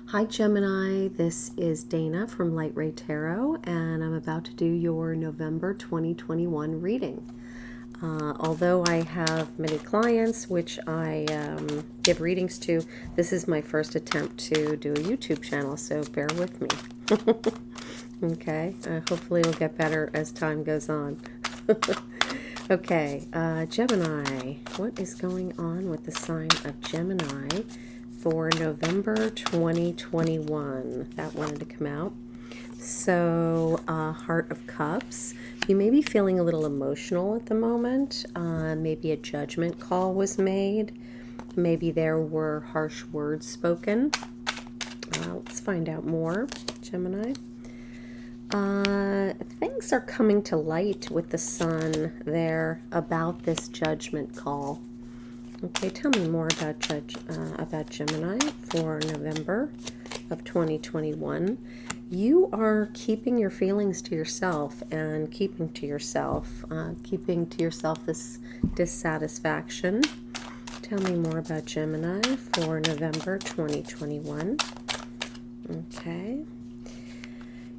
Hi Gemini, this is Dana from Light Ray Tarot, and I'm about to do your November 2021 reading. Although I have many clients which I give readings to, this is my first attempt to do a YouTube channel, so bear with me. Okay, hopefully it'll get better as time goes on. Okay, Gemini, what is going on with the sign of Gemini for November 2021? That wanted to come out. So, Heart of Cups. You may be feeling a little emotional at the moment. Maybe a judgment call was made. Maybe there were harsh words spoken. Let's find out more, Gemini. Things are coming to light with the sun there about this judgment call. Okay, tell me more about Gemini for November of 2021. You are keeping your feelings to yourself and keeping to yourself this dissatisfaction. Tell me more about Gemini for November 2021. Okay.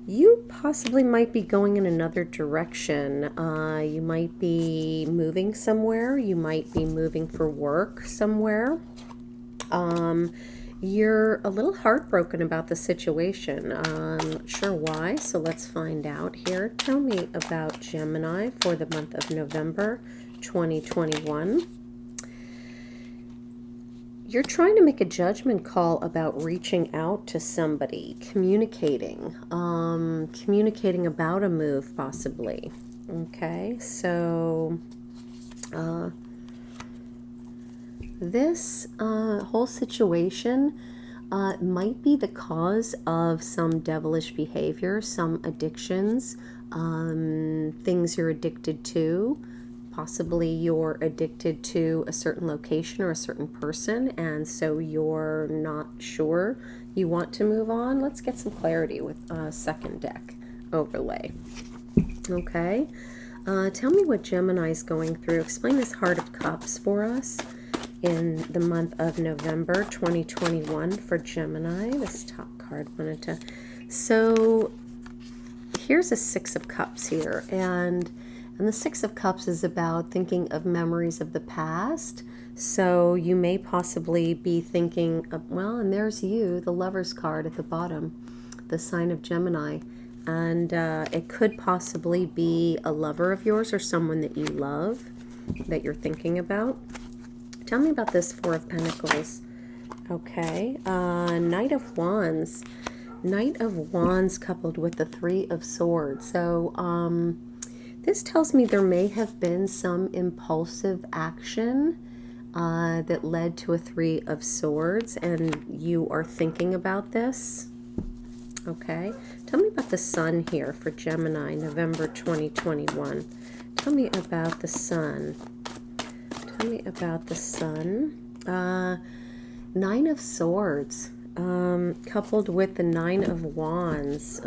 You possibly might be going in another direction. You might be moving somewhere. You might be moving for work somewhere. You're a little heartbroken about the situation. Not sure why, so let's find out here. Tell me about Gemini for the month of November 2021. You're trying to make a judgment call about reaching out to somebody, communicating about a move possibly. Okay, so this whole situation might be the cause of some devilish behavior, some addictions, things you're addicted to. Possibly you're addicted to a certain location or a certain person, and so you're not sure you want to move on. Let's get some clarity with second deck overlay. Okay, tell me what Gemini is going through. Explain this Heart of Cups for us in the month of November 2021 for Gemini. This top card wanted to... So here's a Six of Cups here, and the Six of Cups is about thinking of memories of the past. So you may possibly be thinking of, well, and there's you, the Lover's card at the bottom, the sign of Gemini. And it could possibly be a lover of yours or someone that you love that you're thinking about. Tell me about this Four of Pentacles. Okay, Knight of Wands. Knight of Wands coupled with the Three of Swords. So, this tells me there may have been some impulsive action that led to a Three of Swords, and you are thinking about this. Okay. Tell me about the Sun here for Gemini, November 2021. Tell me about the Sun. Tell me about the Sun. Nine of Swords, coupled with the Nine of Wands.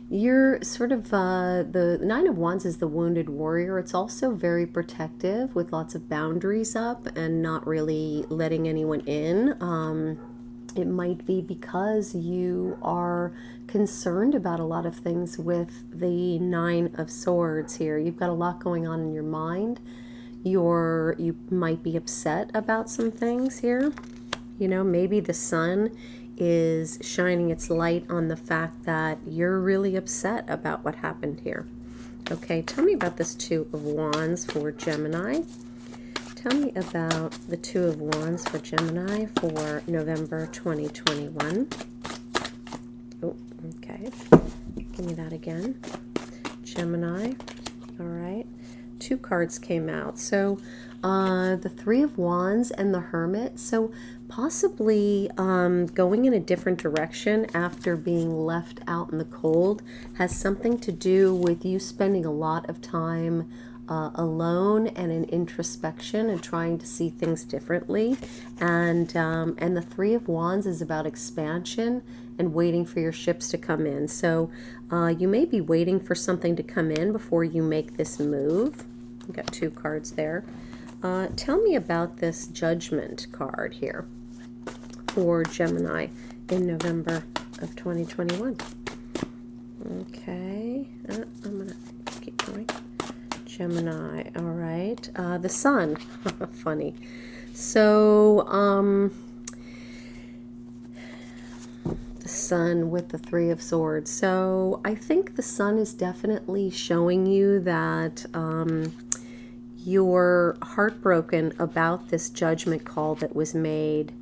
You're sort of, the Nine of Wands is the wounded warrior. It's also very protective with lots of boundaries up and not really letting anyone in. It might be because you are concerned about a lot of things with the Nine of Swords here. You've got a lot going on in your mind. You might be upset about some things here. You know, maybe the sun is shining its light on the fact that you're really upset about what happened here. Okay, tell me about this Two of Wands for Gemini. Tell me about the Two of Wands for Gemini for November 2021. Oh, okay. Give me that again. Gemini. All right. Two cards came out. So the Three of Wands and the Hermit. So possibly going in a different direction after being left out in the cold has something to do with you spending a lot of time alone and in introspection and trying to see things differently. And the Three of Wands is about expansion and waiting for your ships to come in. So you may be waiting for something to come in before you make this move. We've got two cards there. Tell me about this Judgment card here for Gemini in November of 2021. Okay, I'm going to keep going. Gemini, all right. The Sun, funny. So, the Sun with the Three of Swords. So I think the Sun is definitely showing you that you're heartbroken about this judgment call that was made.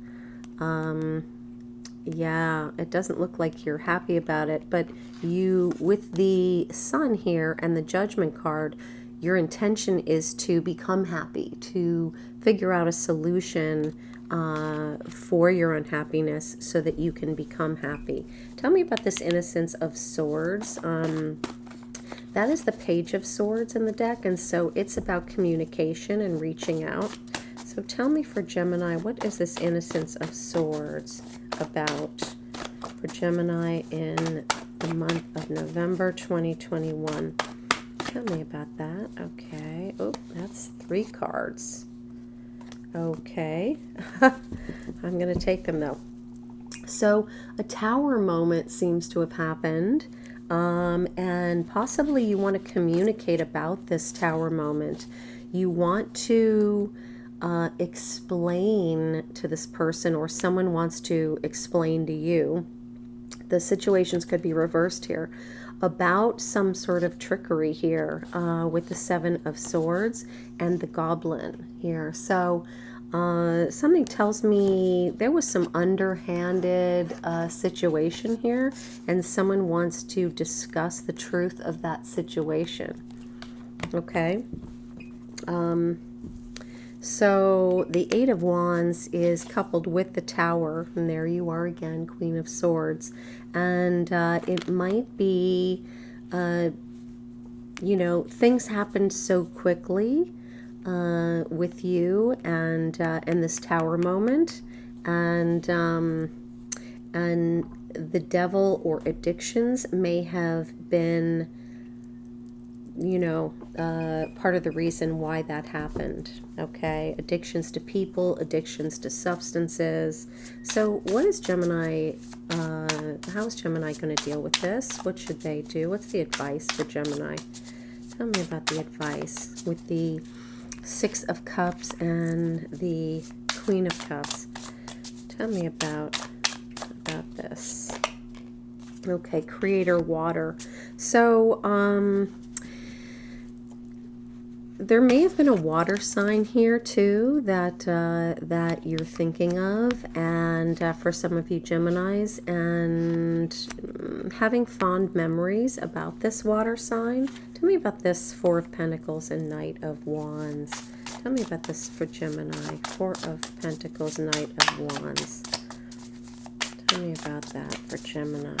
Yeah, it doesn't look like you're happy about it, but you, with the Sun here and the Judgment card, your intention is to become happy, to figure out a solution for your unhappiness so that you can become happy. Tell me about this Innocence of Swords. That is the Page of Swords in the deck, and so it's about communication and reaching out. So tell me for Gemini, what is this Innocence of Swords about for Gemini in the month of November 2021? Tell me about that. Okay. Oh, that's 3 cards. Okay. I'm going to take them though. So a tower moment seems to have happened. And possibly you want to communicate about this tower moment. You want to explain to this person, or someone wants to explain to you. The situations could be reversed here about some sort of trickery here with the Seven of Swords and the Goblin here. So something tells me there was some underhanded situation here, and someone wants to discuss the truth of that situation. Okay. So the Eight of Wands is coupled with the Tower, and there you are again, Queen of Swords. And it might be, you know, things happened so quickly with you and this Tower moment, and the devil or addictions may have been, you know, part of the reason why that happened. Okay, addictions to people, addictions to substances. So what is Gemini, how is Gemini going to deal with this? What should they do? What's the advice for Gemini? Tell me about the advice with the Six of Cups and the Queen of Cups. Tell me about this. Okay, Creator, Water. So, there may have been a water sign here too that that you're thinking of, and for some of you Geminis, and having fond memories about this water sign. Tell me about this Four of Pentacles and Knight of Wands. Tell me about this for Gemini. Four of Pentacles, Knight of Wands. Tell me about that for Gemini.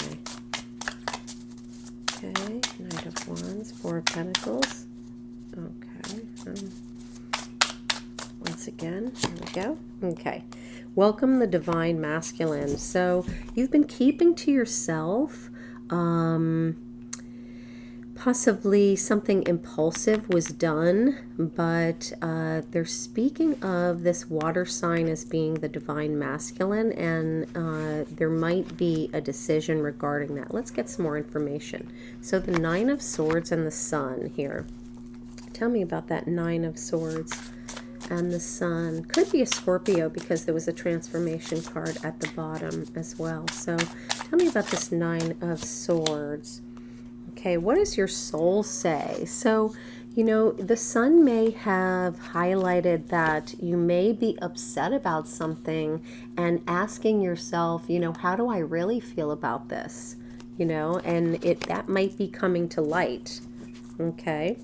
Okay, Knight of Wands, Four of Pentacles. Okay. Once again, here we go. Okay. Welcome the Divine Masculine. So you've been keeping to yourself. Possibly something impulsive was done, but they're speaking of this water sign as being the Divine Masculine, and there might be a decision regarding that. Let's get some more information. So the Nine of Swords and the Sun here. Tell me about that Nine of Swords and the Sun. Could be a Scorpio because there was a transformation card at the bottom as well. So tell me about this Nine of Swords. Okay, what does your soul say? So, you know, the Sun may have highlighted that you may be upset about something and asking yourself, you know, how do I really feel about this? You know, and that might be coming to light. Okay.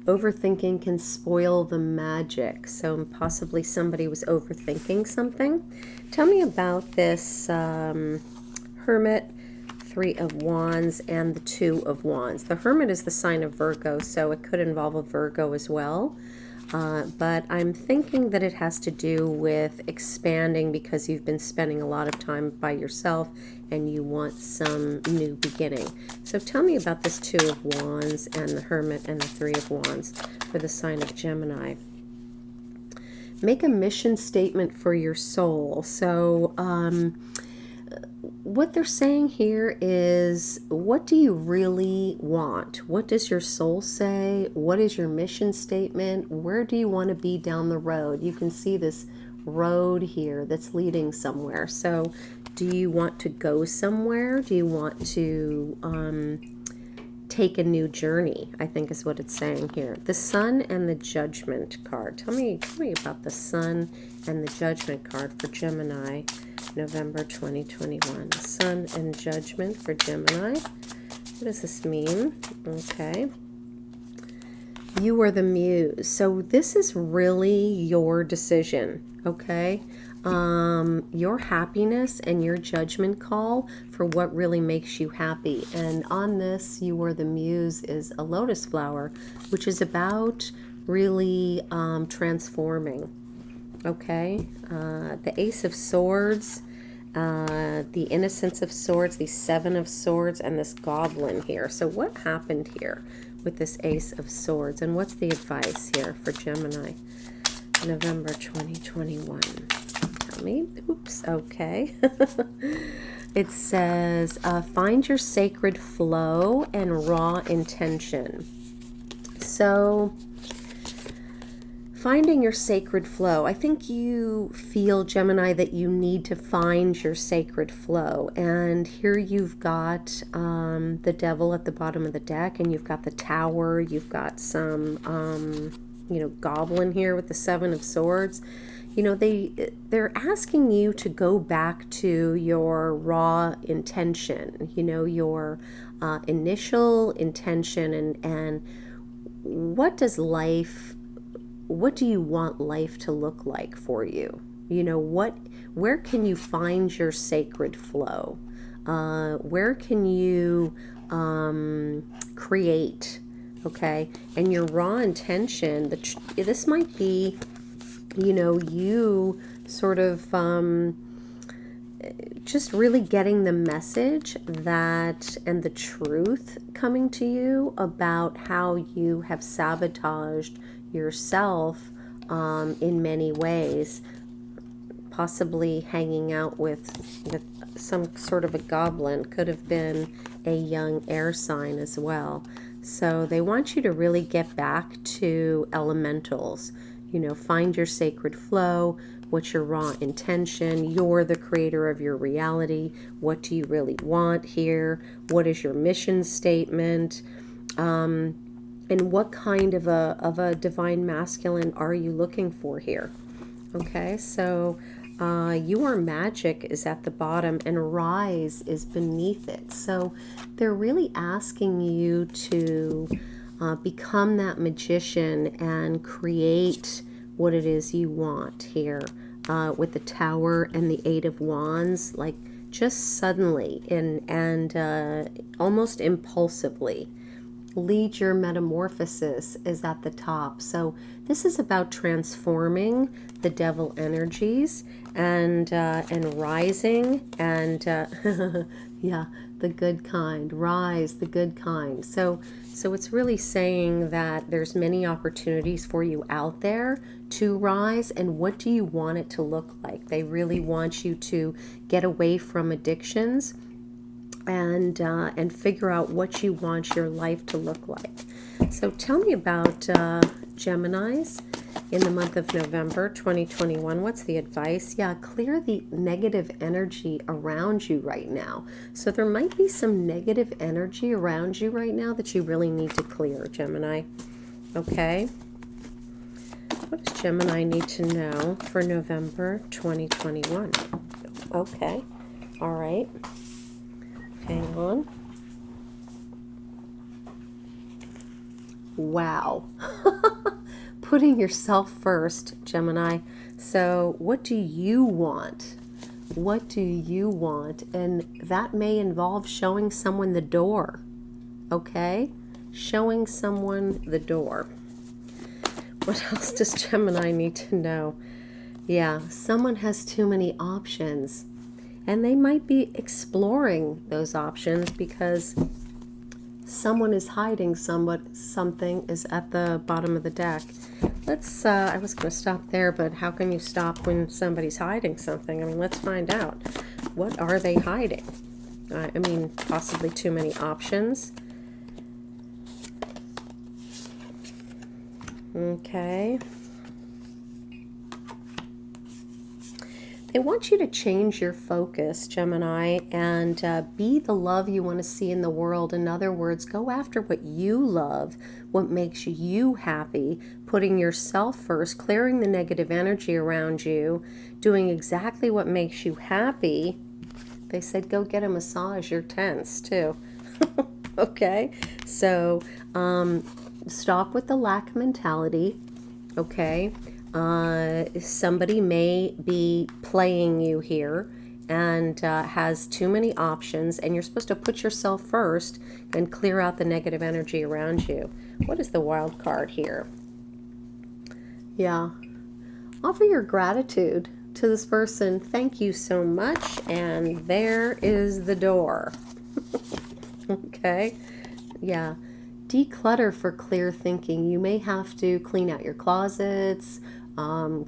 Overthinking can spoil the magic. So possibly somebody was overthinking something. Tell me about this Hermit, Three of Wands, and the Two of Wands. The Hermit is the sign of Virgo, so it could involve a Virgo as well. But I'm thinking that it has to do with expanding because you've been spending a lot of time by yourself and you want some new beginning. So tell me about this Two of Wands and the Hermit and the Three of Wands for the sign of Gemini. make a mission statement for your soul. So what they're saying here is, what do you really want? What does your soul say? What is your mission statement? Where do you want to be down the road? You can see this road here that's leading somewhere. So do you want to go somewhere? Do you want to take a new journey? I think is what it's saying here. The Sun and the Judgment card. Tell me about the Sun and the Judgment card for Gemini, November 2021. Sun and Judgment for Gemini. What does this mean? Okay. You are the muse. So this is really your decision, okay? Your happiness and your judgment call for what really makes you happy. And on this, you are the muse is a lotus flower, which is about really transforming, okay? The Ace of Swords, the Innocence of Swords, the Seven of Swords, and this Goblin here. So what happened here with this Ace of Swords, and what's the advice here for Gemini, November 2021? Tell me. Oops. Okay. It says, find your sacred flow and raw intention. So finding your sacred flow. I think you feel, Gemini, that you need to find your sacred flow. And here you've got the Devil at the bottom of the deck, and you've got the Tower. You've got some, Goblin here with the Seven of Swords. You know, they're asking you to go back to your raw intention, your initial intention, and what do you want life to look like for you? Where can you find your sacred flow? Where can you create? Okay. And your raw intention, this might be, you sort of just really getting the message that, and the truth coming to you about how you have sabotaged yourself in many ways, possibly hanging out with some sort of a goblin. Could have been a young air sign as well. So they want you to really get back to elementals. Find your sacred flow. What's your raw intention? You're the creator of your reality. What do you really want here? What is your mission statement? And what kind of a divine masculine are you looking for here? Okay, so your magic is at the bottom and rise is beneath it. So they're really asking you to become that magician and create what it is you want here with the Tower and the Eight of Wands, like just suddenly and almost impulsively. Lead your metamorphosis is at the top. So this is about transforming the devil energies and rising and yeah, the good kind. Rise, the good kind. So it's really saying that there's many opportunities for you out there to rise, and what do you want it to look like? They really want you to get away from addictions and figure out what you want your life to look like. So tell me about Geminis in the month of November 2021. What's the advice? Yeah, clear the negative energy around you right now. So there might be some negative energy around you right now that you really need to clear, Gemini. Okay. What does Gemini need to know for November 2021? Okay. All right. Hang on. Wow. Putting yourself first, Gemini. So what do you want? What do you want? And that may involve showing someone the door. Okay? Showing someone the door. What else does Gemini need to know? Yeah, someone has too many options. And they might be exploring those options because someone is hiding something is at the bottom of the deck. Let's, I was going to stop there, but how can you stop when somebody's hiding something? I mean, let's find out. What are they hiding? I mean, possibly too many options. Okay. They want you to change your focus, Gemini, and be the love you want to see in the world. In other words, go after what you love, what makes you happy, putting yourself first, clearing the negative energy around you, doing exactly what makes you happy. They said go get a massage. You're tense, too. Okay? So, stop with the lack mentality, okay? Somebody may be playing you here and has too many options, and you're supposed to put yourself first and clear out the negative energy around you. What is the wild card here? Yeah. Offer your gratitude to this person. Thank you so much. And there is the door. Okay. Yeah. Declutter for clear thinking. You may have to clean out your closets,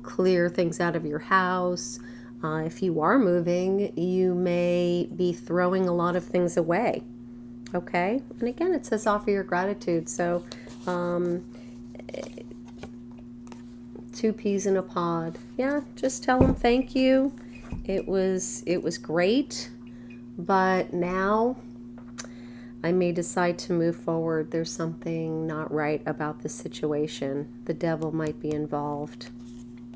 clear things out of your house. If you are moving, you may be throwing a lot of things away. Okay? And again, it says offer your gratitude. So, 2 peas in a pod. Yeah, just tell them thank you. It was great, but now I may decide to move forward. There's something not right about this situation. The devil might be involved.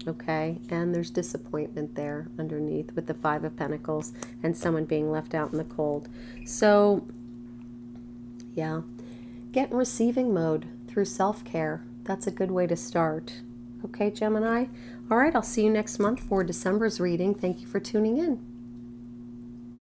Okay, and there's disappointment there underneath with the 5 of Pentacles and someone being left out in the cold. So, yeah, get in receiving mode through self-care. That's a good way to start. Okay, Gemini? All right, I'll see you next month for December's reading. Thank you for tuning in.